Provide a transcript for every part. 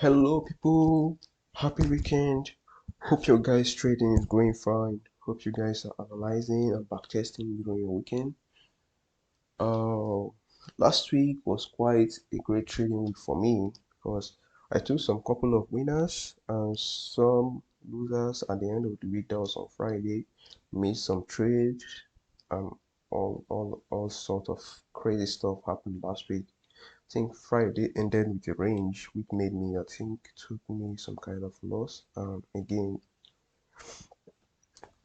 Hello people, happy weekend. Hope your guys trading is going fine. Hope you guys are analyzing and backtesting during your weekend. Uh, Last week was quite a great trading week for me because I took some couple of winners and some losers at the end of the week. That was on Friday. Made some trades and all sort of crazy stuff happened last week. I think Friday ended with a range, which made me, I think, took me some kind of loss. Again,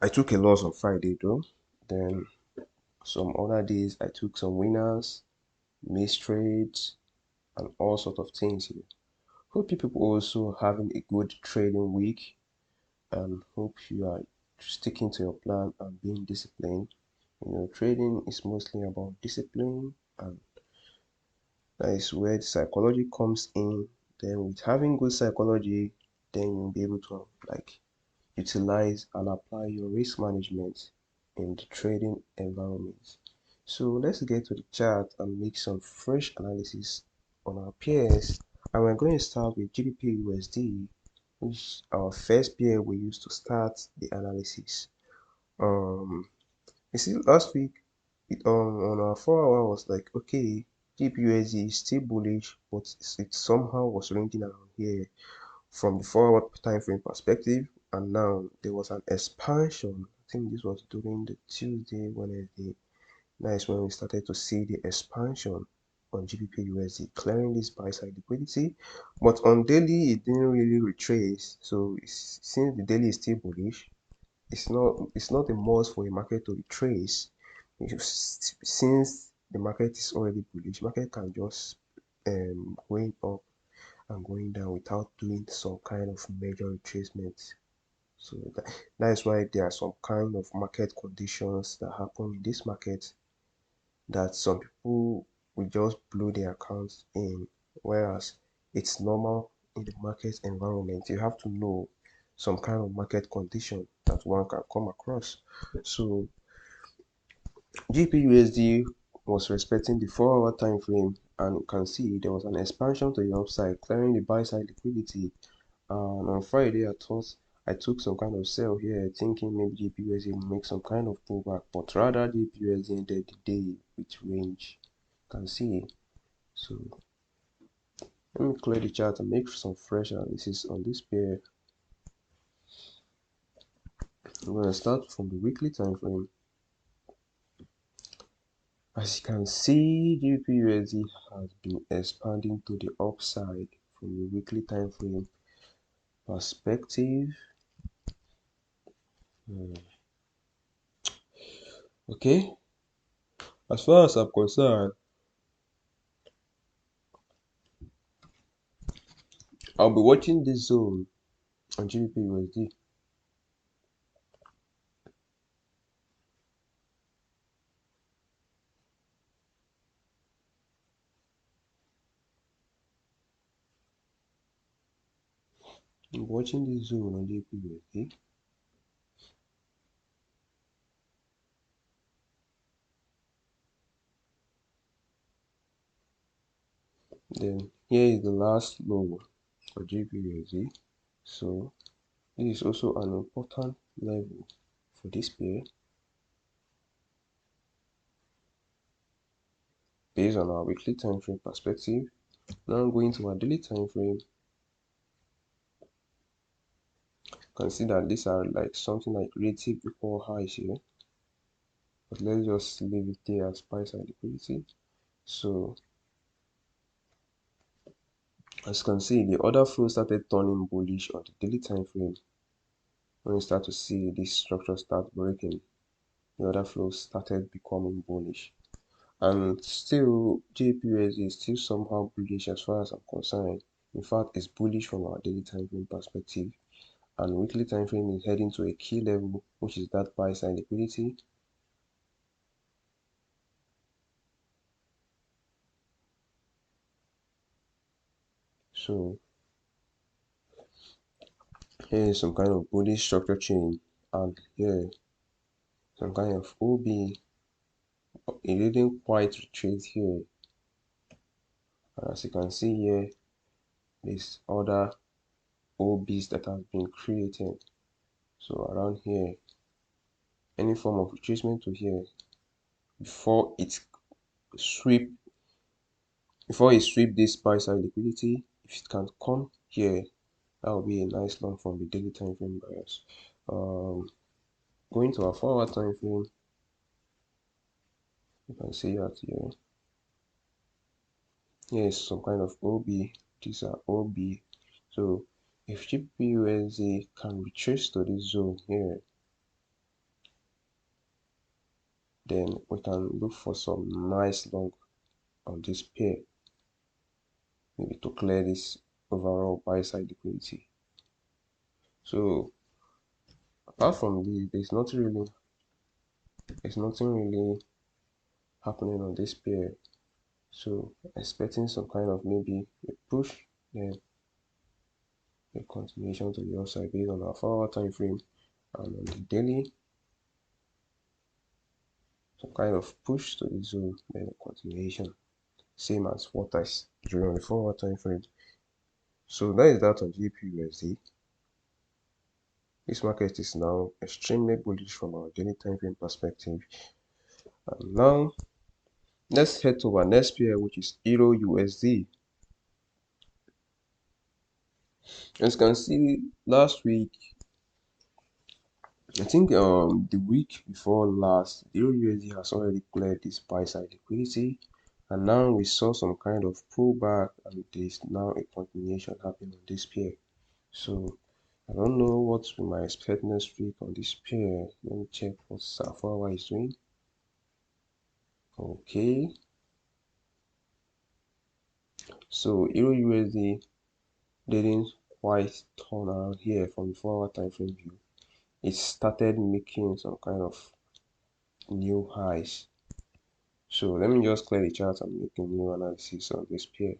I took a loss on Friday though. Then some other days I took some winners, missed trades, and all sort of things here. Hope you people also having a good trading week, and hope you are sticking to your plan and being disciplined. Trading is mostly about discipline, and that is where the psychology comes in. Then with having good psychology, then you'll be able to utilize and apply your risk management in the trading environment. So let's get to the chart and make some fresh analysis on our pairs. And we're going to start with GBPUSD, which is our first pair we used to start the analysis. You see, last week on our 4 hour was like, okay, GBPUSD is still bullish, but it somehow was ranging around here from the 4 hour time frame perspective, and now there was an expansion. I think this was during the Tuesday, Wednesday. That is when we started to see the expansion on GBPUSD, clearing this buy side liquidity. But on daily, it didn't really retrace. So since the daily is still bullish, it's not a must for a market to retrace. Since the market is already bullish, market can just going up and going down without doing some kind of major retracement. So that is why there are some kind of market conditions that happen in this market that some people will just blow their accounts in, whereas it's normal in the market environment. You have to know some kind of market condition that one can come across. So GBPUSD was respecting the 4 hour time frame, and you can see there was an expansion to the upside, clearing the buy side liquidity. And on Friday, I thought I took some kind of sell here, thinking maybe GBPUSD will make some kind of pullback, but rather GBPUSD ended the day with range. You can see. So let me clear the chart and make some fresh analysis on this pair. I'm going to start from the weekly time frame. As you can see, GBPUSD has been expanding to the upside from the weekly time frame perspective. Okay, as far as I'm concerned, I'll be watching this zone on GBPUSD. I'm watching this zone on GBPUSD. Then here is the last low for GBPUSD. So this is also an important level for this pair based on our weekly time frame perspective. Now going to our daily time frame, consider these are like something like relative equal highs here, but let's just leave it there as price and liquidity. So as you can see, the order flow started turning bullish on the daily time frame. When you start to see this structure start breaking, the order flow started becoming bullish. And still, GBPUSD is still somehow bullish as far as I'm concerned. In fact, it's bullish from our daily time frame perspective. And weekly time frame is heading to a key level, which is that buy side liquidity. So here is some kind of bullish structure change, and here some kind of OB. It didn't quite retrace here. And as you can see here, there's other OBs that have been created. So around here, any form of retracement to here before it sweep this buy side liquidity, if it can come here, that will be a nice long from the daily time frame buyers. Going to our forward time frame, you can see that here is some kind of OB. These are OB. So if GBPUSD can retrace to this zone here, then we can look for some nice long on this pair, maybe to clear this overall buy side liquidity. So apart from this, there's nothing really happening on this pair. So expecting some kind of maybe a push, then a continuation to the upside based on our forward time frame, and on the daily, some kind of push to the zone, then a continuation, same as what I during the forward time frame. So that is that on GBPUSD. This market is now extremely bullish from our daily time frame perspective. And now let's head to our next pair, which is EURUSD. As you can see, last week, I think the week before last, the EURUSD has already cleared this buy side liquidity, and now we saw some kind of pullback, and there's now a continuation happening on this pair. So I don't know what we might expect next week on this pair. Let me check what Safawa is doing. Okay, so EURUSD didn't quite turn around here from the forward time frame view. It started making some kind of new highs. So let me just clear the chart and make a new analysis on this pair.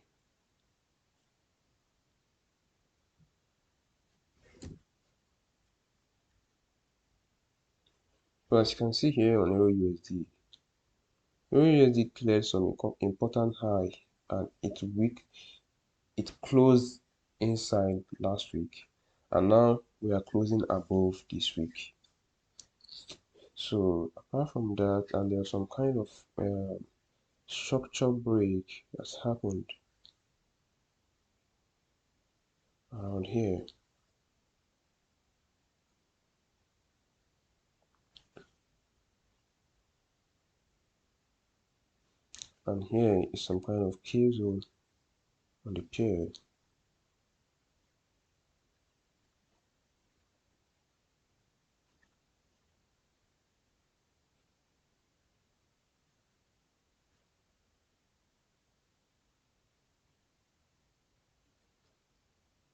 So as you can see here on EURUSD, EURUSD cleared some important high, and it closed inside last week, and now we are closing above this week. So apart from that, and there's some kind of structure break that's happened around here. And here is some kind of key zone on the pair.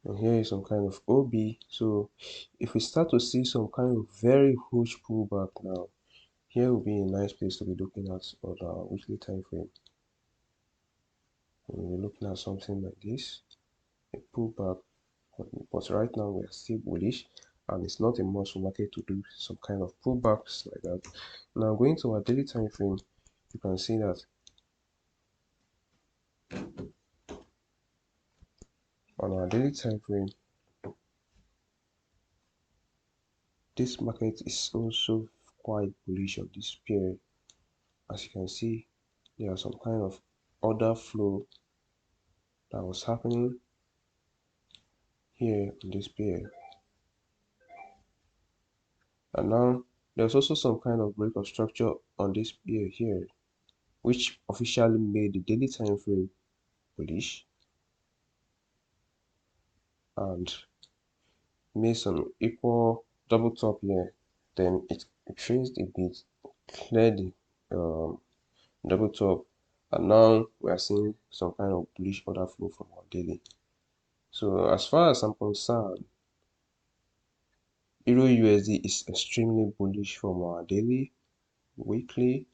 And here is some kind of OB. So if we start to see some kind of very huge pullback now, here will be a nice place to be looking at on our weekly time frame. We'll be looking at something like this, a pullback, but right now we are still bullish, and it's not a must for market to do some kind of pullbacks like that. Now going to our daily time frame, you can see that on our daily time frame, this market is also quite bullish on this pair. As you can see, there are some kind of order flow that was happening here on this pair, and now there's also some kind of break of structure on this pair here, which officially made the daily time frame bullish and made some equal double top here. Then it traced a bit, cleared the double top, and now we are seeing some kind of bullish order flow from our daily. So as far as I'm concerned, EURUSD is extremely bullish from our daily, weekly,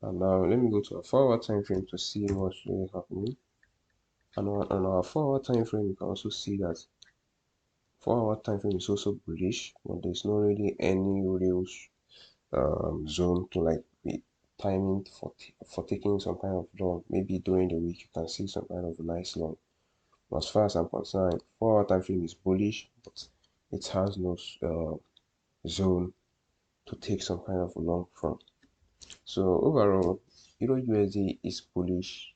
and now let me go to a forward time frame to see what's really happening. And on our forward time frame, you can also see that forward time frame is also bullish, but there's not really any real zone to like be timing for taking some kind of long. Maybe during the week you can see some kind of nice long, As far as I'm concerned, 4-hour time frame is bullish, but it has no zone to take some kind of long from. So overall, EURUSD is bullish,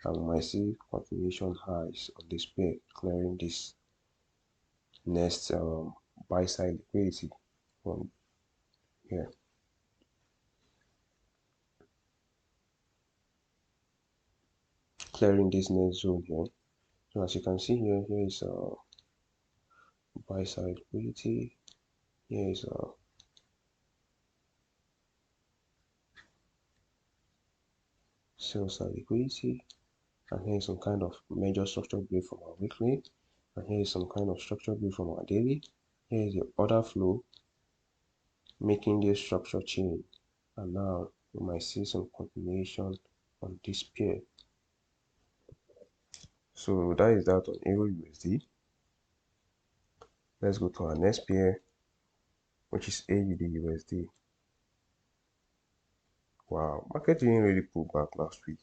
and we might see continuation highs on this pair, clearing this next buy side liquidity from here. Clearing this next zone here. So as you can see here, here is buy side liquidity. Here is sell side liquidity, and here is some kind of major structural break from our weekly, and here is some kind of structural break from our daily. Here is the order flow making this structure change, and now we might see some continuation on this pair. So that is that on EURUSD. Let's go to our next pair, which is AUDUSD. Wow, market didn't really pull back last week.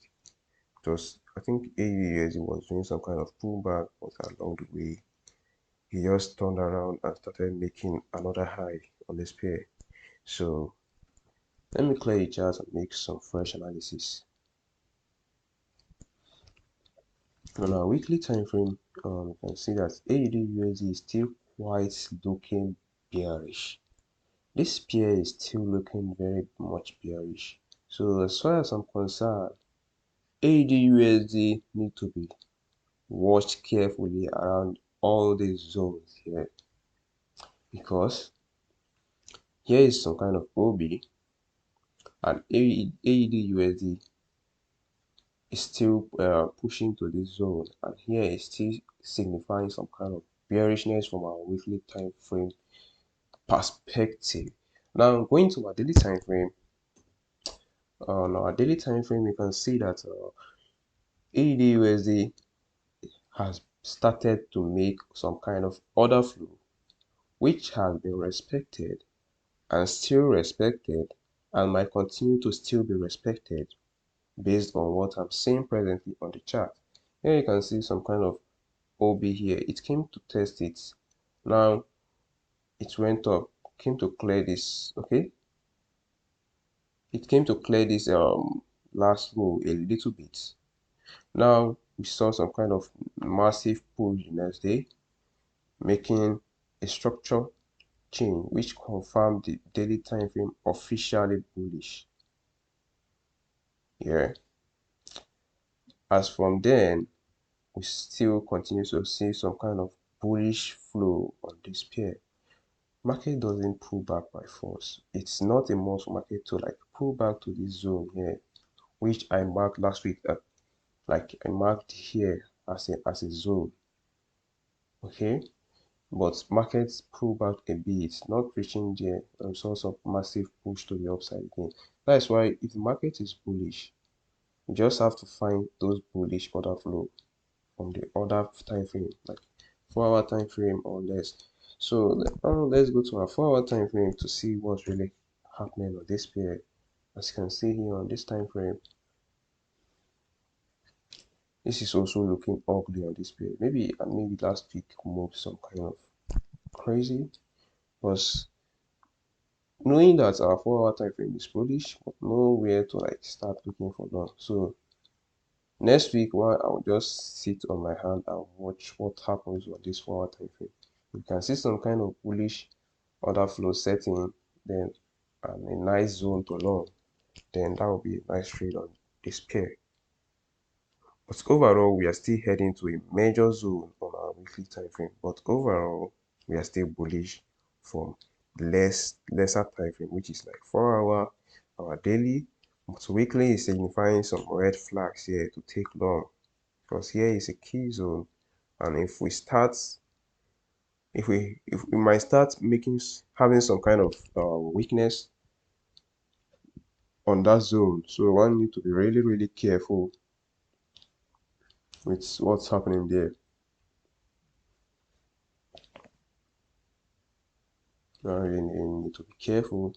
Just I think AUDUSD was doing some kind of pullback, but along the way he just turned around and started making another high on this pair. So let me clear the chart and make some fresh analysis. On our weekly time frame, you can see that AUDUSD is still quite looking bearish. This pair is still looking very much bearish. So as far as I'm concerned, AUDUSD need to be watched carefully around all these zones here, because here is some kind of OB, and AUDUSD is still pushing to this zone, and here is still signifying some kind of bearishness from our weekly time frame perspective. Now going to our daily time frame. On our daily time frame, you can see that AUDUSD has started to make some kind of order flow, which has been respected and still respected, and might continue to still be respected based on what I'm seeing presently on the chart. Here you can see some kind of OB here. It came to test it. Now it went up, came to clear this. Okay, it came to clear this last row a little bit. Now we saw some kind of massive push the next day, making a structure change which confirmed the daily time frame officially bullish. Yeah. As from then, we still continue to see some kind of bullish flow on this pair. Market doesn't pull back by force. It's not a must for market to like pull back to this zone here, which I marked last week at, like I marked here as a zone. Okay, but markets pull back a bit, not reaching there, and source of massive push to the upside again. That's why if the market is bullish, you just have to find those bullish order flow from the other time frame, like 4-hour time frame or less. So let's go to our 4-hour time frame to see what's really happening on this period. As you can see here on this time frame, this is also looking ugly on this period. Maybe last week moved some kind of crazy, but knowing that our 4-hour time frame is bullish, but nowhere to like start looking for long. So next week, I'll just sit on my hand and watch what happens on this 4-hour time frame. You can see some kind of bullish order flow setting, then a nice zone to long, then that will be a nice trade on this pair. But overall, we are still heading to a major zone on our weekly time frame. But overall, we are still bullish from lesser time frame, which is like 4-hour, our daily. But weekly is signifying some red flags here to take long, because here is a key zone, and if we might start having some kind of weakness on that zone. So one need to be really careful with what's happening there. I really need to be careful.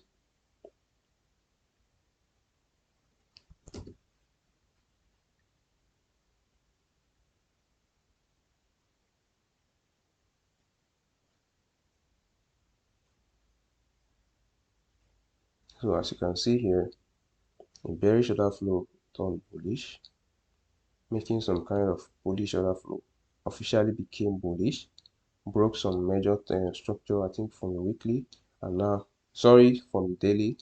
So as you can see here, a bearish order flow turned bullish, making some kind of bullish order flow, officially became bullish, broke some major structure, I think from the weekly, and now, sorry, from the daily.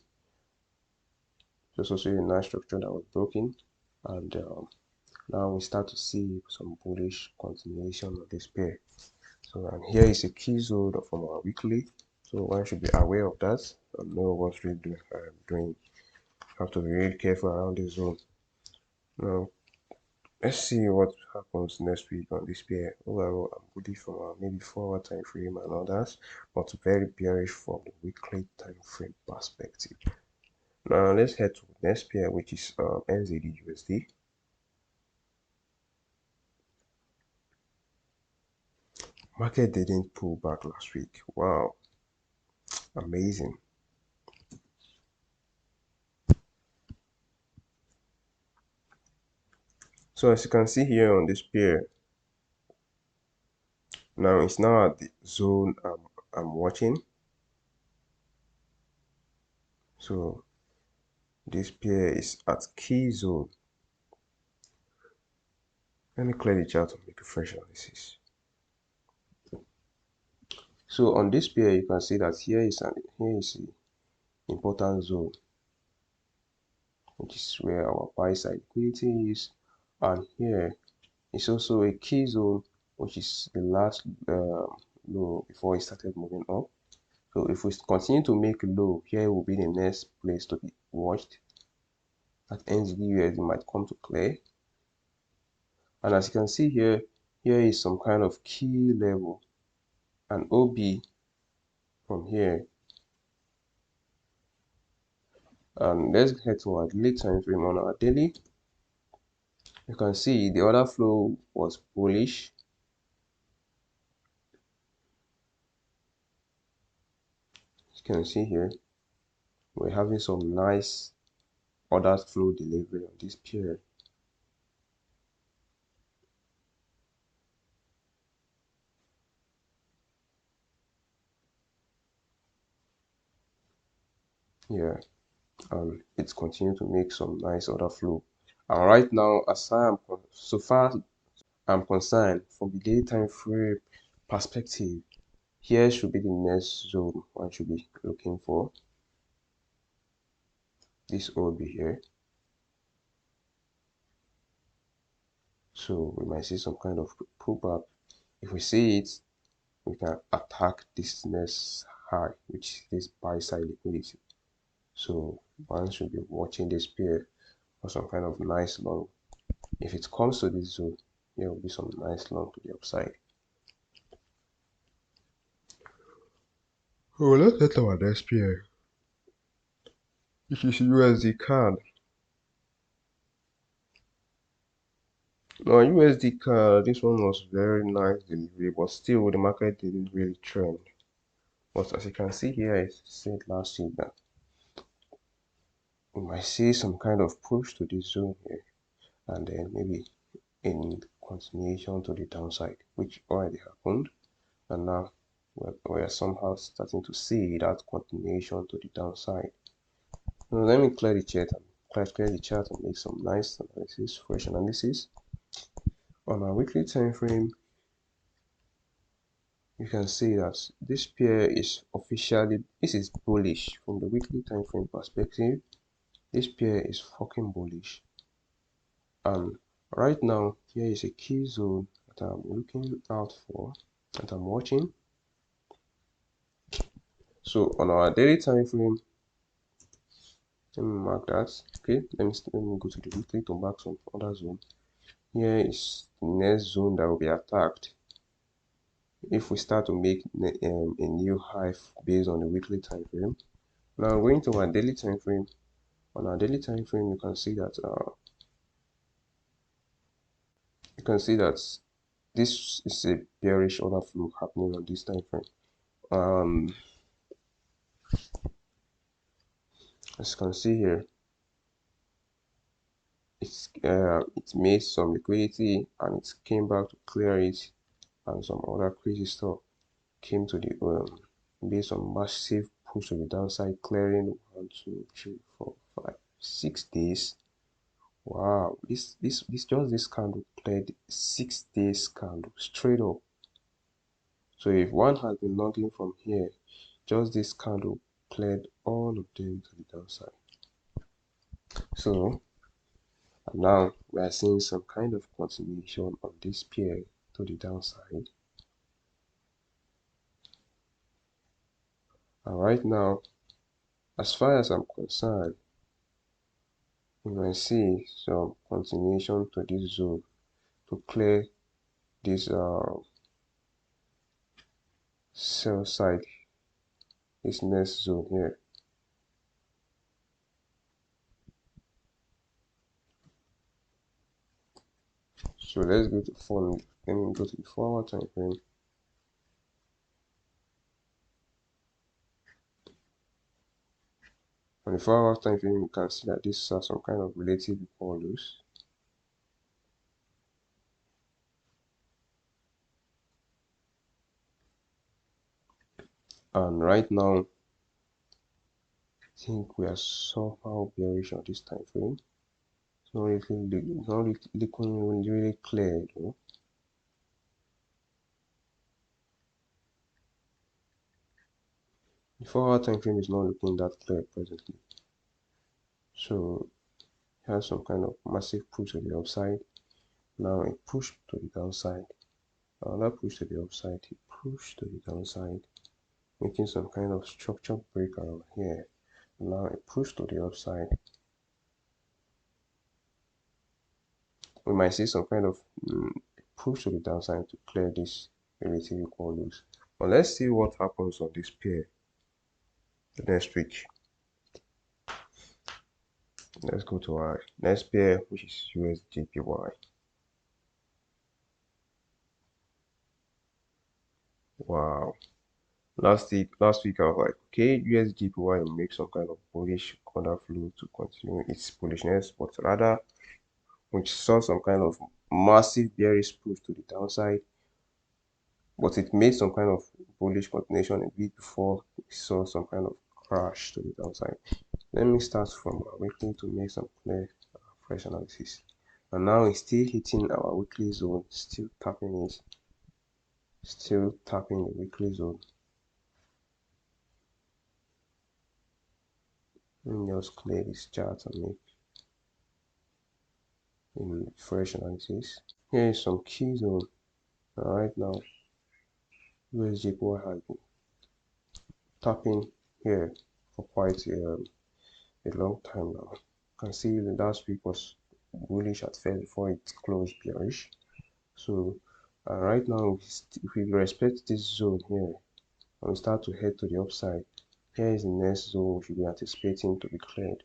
Just also a nice structure that was broken, and now we start to see some bullish continuation of this pair. So, and here is a key zone from our weekly, so one should be aware of that and know what's really doing. Have to be really careful around this zone. Now let's see what happens next week on this pair. Overall, I'm bullish from maybe 4-hour time frame and others, but very bearish from the weekly time frame perspective. Now let's head to the next pair, which is NZDUSD. Market didn't pull back last week. Wow, amazing. So as you can see here on this pair, now it's now at the zone I'm watching. So this pair is at key zone. Let me clear the chart and make a fresh analysis. So on this pair, you can see that here is an important zone, which is where our buy side liquidity is, and here is also a key zone, which is the last low before it started moving up. So if we continue to make low, here will be the next place to be watched. That NZDUSD might come to clear, and as you can see here, here is some kind of key level, an OB from here. And let's head to our daily time frame. On our daily, you can see the order flow was bullish. You can see here we're having some nice order flow delivery on this pair. Yeah, and it's continuing to make some nice order flow. And right now, as I am so far I'm concerned, from the daily time frame perspective, here should be the next zone one should be looking for. This will be here. So we might see some kind of pullback. If we see it, we can attack this next high, which is this buy side liquidity. So one should be watching this pair for some kind of nice long. If it comes to this zone, there will be some nice long to the upside. Oh, let's get our next pair, which is USDCAD. Now USDCAD, this one was very nice delivery, but still the market didn't really trend. But as you can see here, I said last week that we might see some kind of push to this zone here, and then maybe in continuation to the downside, which already happened, and now we're somehow starting to see that continuation to the downside. Now let me clear the chart and make some nice analysis, fresh analysis. On our weekly time frame, you can see that this pair is this is bullish from the weekly time frame perspective. This pair is fucking bullish, and right now here is a key zone that I'm looking out for, that I'm watching. So on our daily time frame, let me mark that. Okay, let me go to the weekly to mark some other zone. Here is the next zone that will be attacked if we start to make a new high based on the weekly time frame. Now going to our daily time frame. On our daily time frame, you can see that this is a bearish order flow happening on this time frame. As you can see here, it made some liquidity and it came back to clear it, and some other crazy stuff came to the based on massive push to the downside, clearing 1, 2, 3, 4, 5, 6 days. Wow, this candle cleared 6 days candle straight up. So if one has been longing from here, just this candle cleared all of them to the downside. So now we are seeing some kind of continuation of this pair to the downside. And right now, as far as I'm concerned, we might see some continuation to this zone to clear this sell side, this next zone here. So let's go to fund. Let me go to the forward time frame. On the forward time frame, you can see that this has some kind of relative equal lows. And right now, I think we are somehow bearish on this time frame. It's not really clear, though. The forward time frame is not looking that clear presently. So it has some kind of massive push to the upside. Now a push to the downside. Another push to the upside. A push to the downside, making some kind of structured break around here. Now a push to the upside. We might see some kind of push to the downside to clear this relative equal lows. But let's see what happens on this pair the next week. Let's go to our next pair, which is USDJPY. Wow. Last week I was like, okay, USDJPY will make some kind of bullish order flow to continue its bullishness, but rather which saw some kind of massive bearish push to the downside, but it made some kind of bullish continuation a bit before we saw some kind of crash to the downside. Let me start from our weekly to make some clear fresh analysis. And now it's still hitting our weekly zone, still tapping it, still tapping the weekly zone. Let me just clear this chart and make a fresh analysis. Here is some key zone. Right now, USDJPY has been tapping here for quite a long time now. You can see the last week was bullish at first before it closed bearish. So right now, if we respect this zone here and we start to head to the upside, here is the next zone we should be anticipating to be cleared.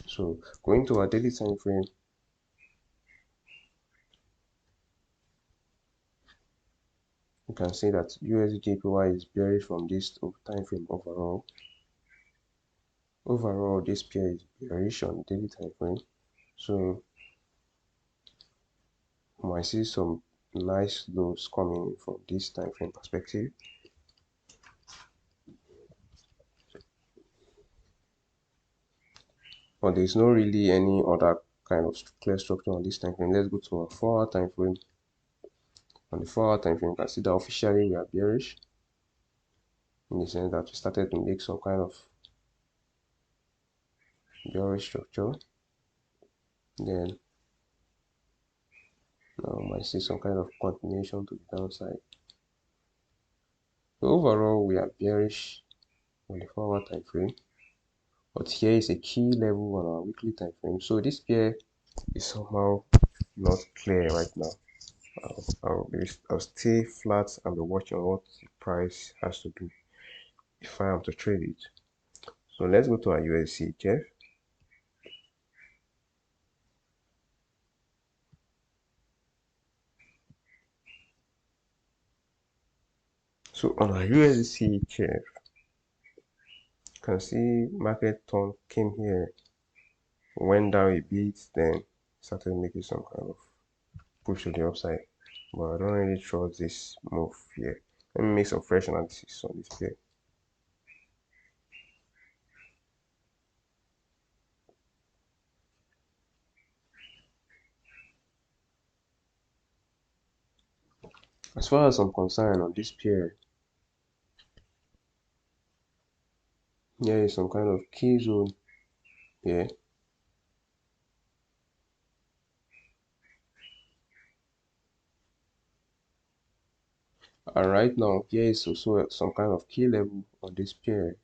So going to our daily time frame, you can see that USDJPY is bearish from this time frame overall. Overall, this pair is bearish on daily time frame. So you might see some nice lows coming from this time frame perspective. But there's not really any other kind of clear structure on this time frame. Let's go to our 4-hour time frame. On the 4-hour time frame, you can see that officially we are bearish, in the sense that we started to make some kind of bearish structure. Then now we might see some kind of continuation to the downside. So overall, we are bearish on the 4-hour time frame. But here is a key level on our weekly time frame. So this pair is somehow not clear right now. I'll stay flat and be watching what the price has to do if I am to trade it. So let's go to our USDCHF. So on our USDCHF, you can see market turn came here, went down a bit, then started making some kind of push to the upside. But I don't really trust this move here. Let me make some fresh analysis on this pair. As far as I'm concerned on this pair, here is some kind of key zone here. And right now, here is also some kind of key level on this pair.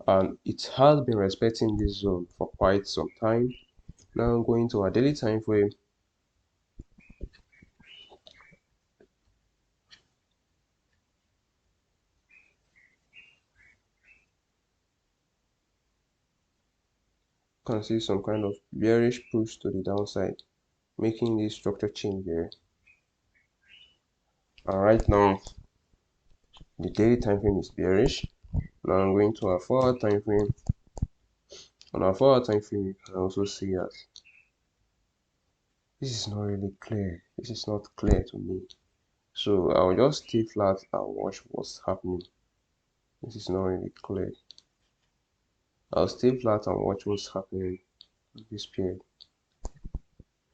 And it has been respecting this zone for quite some time. Now going to our daily time frame. You can see some kind of bearish push to the downside, making this structure change here. And right now, the daily time frame is bearish. Now I'm going to our 4-hour time frame. On our 4-hour time frame, you can also see that this is not really clear. This is not clear to me. So I'll just stay flat and watch what's happening. This is not really clear. I'll stay flat and watch what's happening in this period.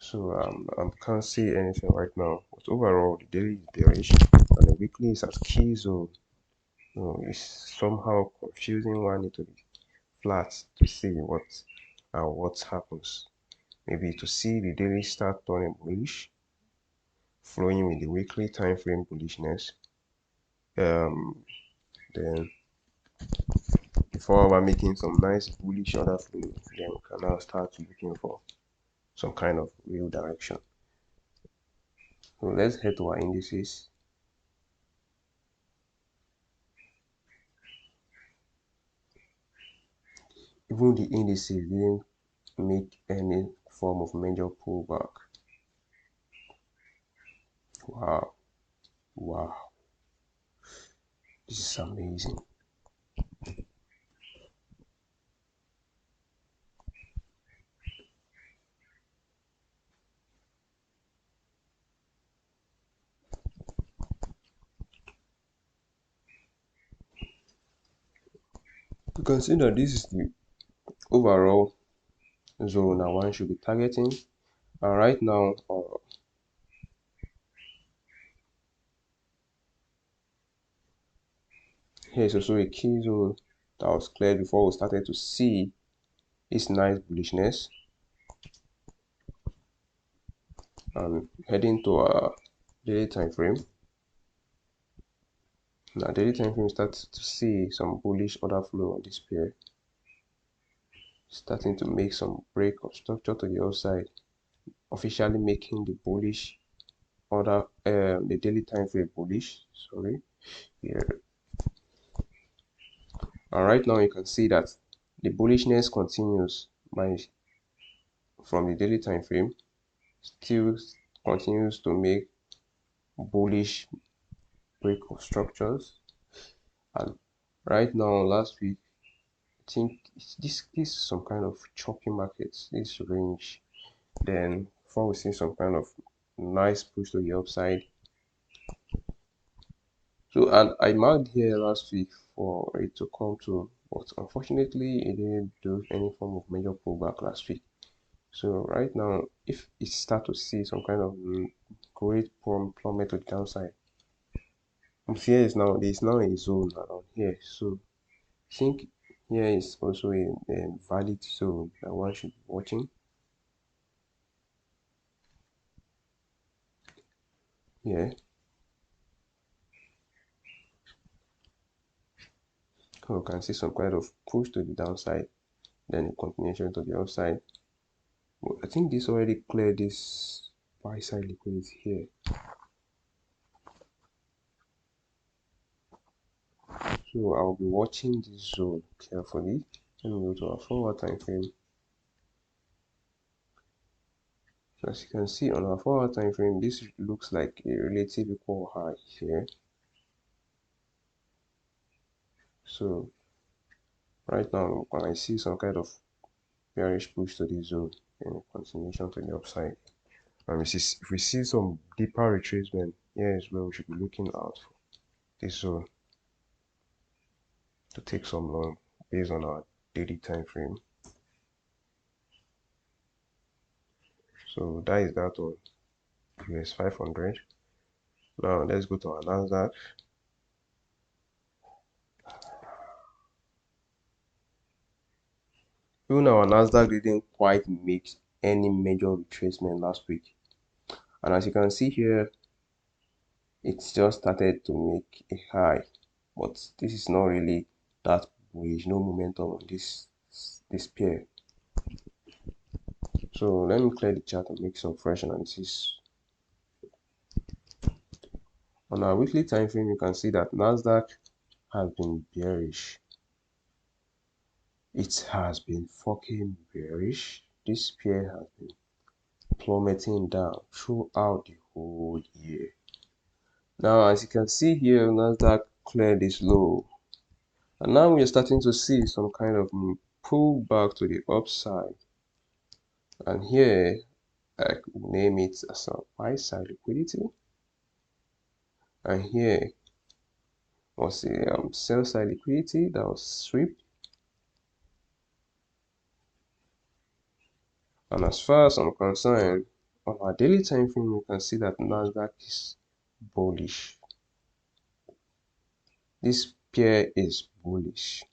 So I can't see anything right now. But overall, the daily is bearish and the weekly is at key zone. So it's somehow confusing. One need to be flat to see what happens. Maybe to see the daily start turning bullish, flowing with the weekly time frame bullishness. Then before we're making some nice bullish order flow, then we can now start looking for some kind of real direction. So let's head to our indices. Even the indices didn't make any form of major pullback. Wow, wow, this is amazing. You can see that this is the overall zone that one should be targeting. And right now, here is also a key zone that was cleared before we started to see this nice bullishness. And heading to our daily time frame. Now daily time frame starts to see some bullish order flow on this pair, starting to make some break of structure to the upside, officially making the bullish order the daily time frame bullish. Sorry, here. And right now you can see that the bullishness continues from the daily time frame, still continues to make bullish break of structures. And right now, last week, I think this is some kind of choppy market, this range. Then before we see some kind of nice push to the upside. So, and I marked here last week for it to come to, but unfortunately it didn't do any form of major pullback last week. So right now, if it start to see some kind of great plummet to the downside, here is now there is now a zone around here. So I think here is also a valid zone that one should be watching. Here, you can see some kind of push to the downside, then a continuation to the upside. But I think this already cleared this buy side liquidity here. So I'll be watching this zone carefully. Let me go to our 4-hour time frame. So as you can see on our 4-hour time frame, this looks like a relative equal high here. So right now, when I see some kind of bearish push to this zone and a continuation to the upside, and if we see some deeper retracement, here is where we should be looking out for this zone to take some long based on our daily time frame. So that is that on US 500. Now let's go to our NASDAQ. Even our NASDAQ didn't quite make any major retracement last week, and as you can see here, it's just started to make a high, but this is not really that bullish. No momentum on this pair. So let me clear the chart and make some fresh analysis. On our weekly time frame, you can see that NASDAQ has been bearish. It has been fucking bearish. This pair has been plummeting down throughout the whole year. Now, as you can see here, NASDAQ cleared this low, and now we are starting to see some kind of pull back to the upside. And here, I could name it as a buy side liquidity, and here was a sell side liquidity that was swept. And as far as I'm concerned, on our daily time frame, you can see that NASDAQ is bullish. This pair is bullish.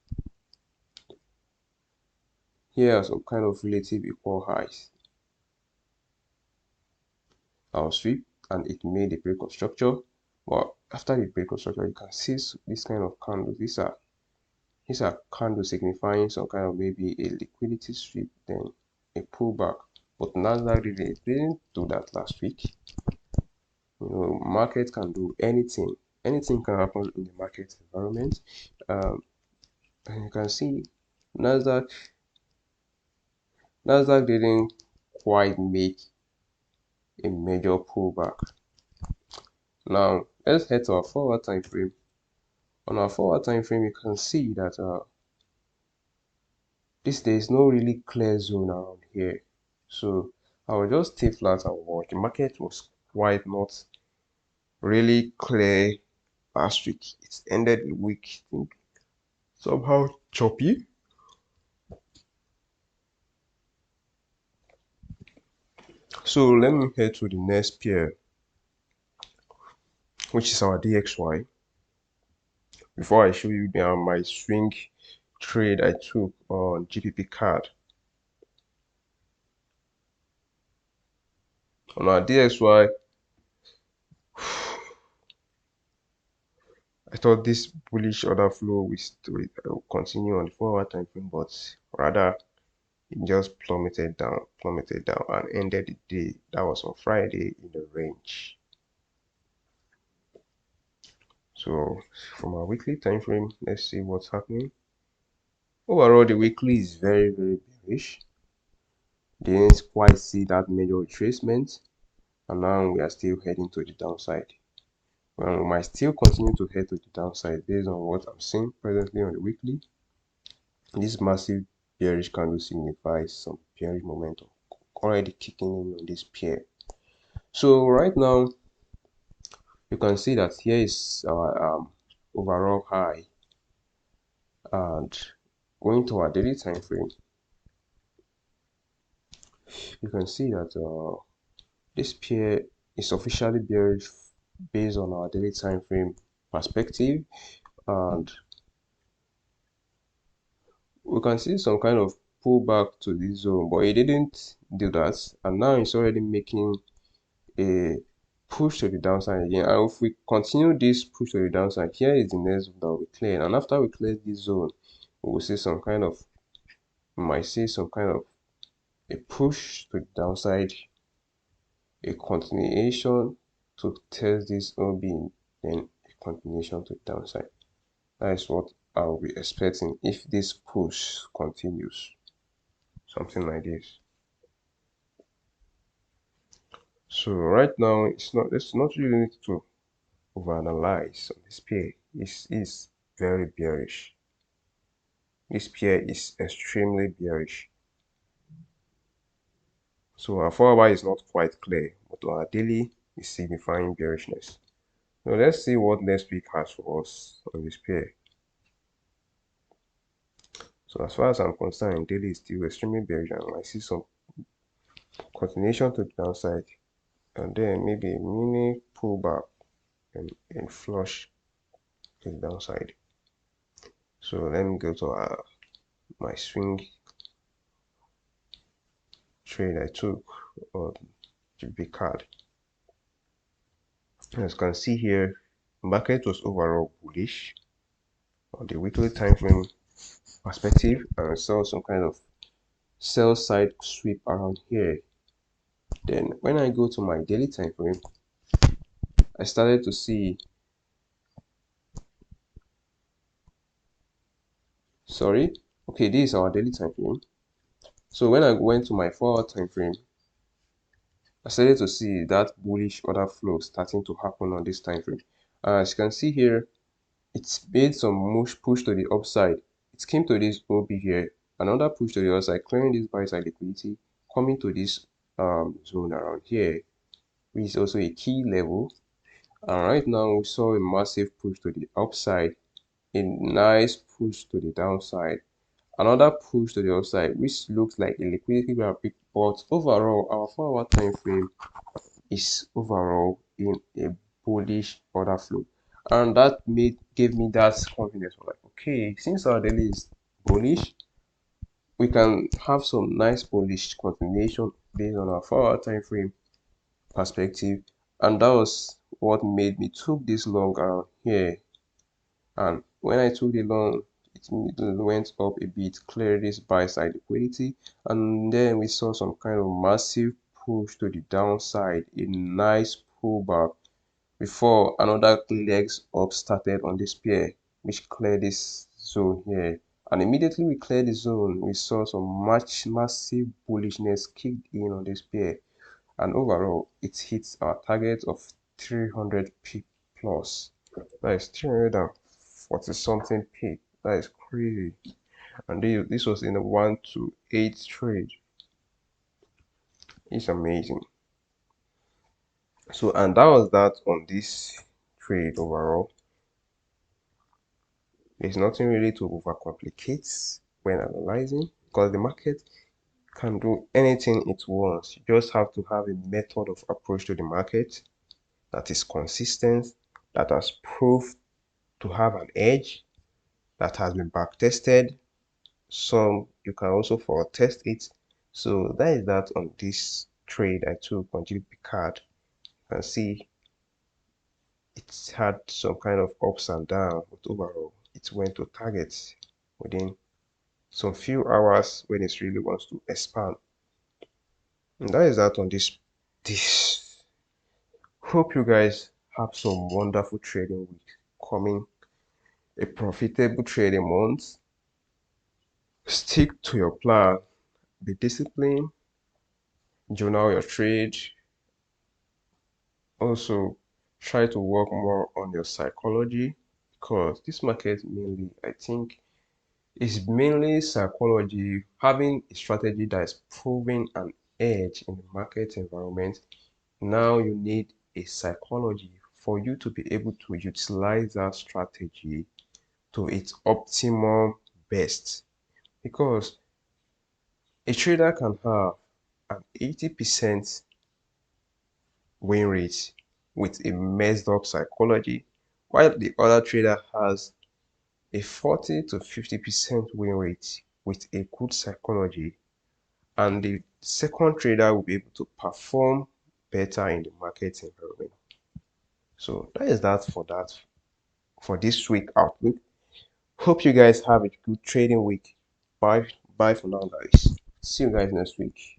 Here are some kind of relative equal highs. Our sweep, and it made a break of structure. But after the break of structure, you can see this kind of candles. These are candles signifying some kind of maybe a liquidity sweep, then a pullback. But NASDAQ didn't do that last week. You know, market can do anything. Anything can happen in the market environment. And you can see NASDAQ didn't quite make a major pullback. Now let's head to our forward time frame. On our forward time frame, you can see that there is no really clear zone around here. So I will just stay flat and watch. The market was quite not really clear last week. It ended the week, I think, somehow choppy. So let me head to the next pair, which is our DXY. Before I show you my swing trade I took on GBPUSD. On our DXY, I thought this bullish order flow will continue on the forward time frame, but rather it just plummeted down and ended the day. That was on Friday in the range. So from our weekly time frame, let's see what's happening. Overall, the weekly is very, very bearish. Didn't quite see that major retracement, and now we are still heading to the downside. Well, we might still continue to head to the downside based on what I'm seeing presently on the weekly. This massive bearish candle signifies some bearish momentum already kicking in on this pair. So right now, you can see that here is our overall high, and going to our daily time frame, you can see that this pair is officially bearish based on our daily time frame perspective, and we can see some kind of pullback to this zone, but it didn't do that, and now it's already making a push to the downside again. And if we continue this push to the downside, here is the next zone that we clear, and after we clear this zone, we will see some kind of a push to the downside, a continuation to test this OB, then a continuation to the downside. That is what I will be expecting if this push continues, something like this. So right now, it's not really need to overanalyze on this pair. It is very bearish. This pair is extremely bearish. So our 4-hour is not quite clear, but our daily is signifying bearishness. So let's see what next week has for us on this pair. So as far as I'm concerned, daily is still extremely bearish, and I see some continuation to the downside, and then maybe a mini pullback and flush to the downside. So let me go to my swing trade I took on GBPUSD. As you can see here, market was overall bullish on the weekly time frame perspective, and I saw some kind of sell side sweep around here. Then when I go to my daily time frame, I started to see okay, this is our daily time frame. So when I went to my 4-hour time frame, I started to see that bullish order flow starting to happen on this time frame. As you can see here, it's made some push to the upside. It came to this OB here, another push to the upside, clearing this buy side liquidity, coming to this zone around here, which is also a key level. And right now we saw a massive push to the upside, a nice push to the downside, another push to the upside, which looks like a liquidity grab. But overall, our 4-hour time frame is overall in a bullish order flow, and that gave me that confidence. Like, okay, since our daily is bullish, we can have some nice bullish continuation based on our 4-hour time frame perspective, and that was what made me took this long around here. And when I took the long, it went up a bit, cleared this buy side liquidity, and then we saw some kind of massive push to the downside, a nice pullback before another legs up started on this pair, which cleared this zone here. And immediately we cleared the zone, we saw some massive bullishness kicked in on this pair, and overall it hits our target of 300 p plus. That is 340 something p. That is crazy. And this was in a 1 to 8 trade. It's amazing. So, and that was that on this trade overall. There's nothing really to overcomplicate when analyzing, because the market can do anything it wants. You just have to have a method of approach to the market that is consistent, that has proved to have an edge, that has been back tested. Some you can also forward test it. So that is that on this trade I took on GBPUSD. You can see it had some kind of ups and downs, but overall it went to targets within some few hours when it really wants to expand. And that is that on this. Hope you guys have some wonderful trading week coming, a profitable trading month. Stick to your plan, be disciplined, journal your trade. Also try to work more on your psychology, because this market mainly, I think, is mainly psychology. Having a strategy that is proving an edge in the market environment, now you need a psychology for you to be able to utilize that strategy to its optimum best, because a trader can have an 80% win rate with a messed up psychology, while the other trader has a 40 to 50% win rate with a good psychology, and the second trader will be able to perform better in the market environment. So that is that for this week outlook. Hope you guys have a good trading week. Bye for now, guys. See you guys next week.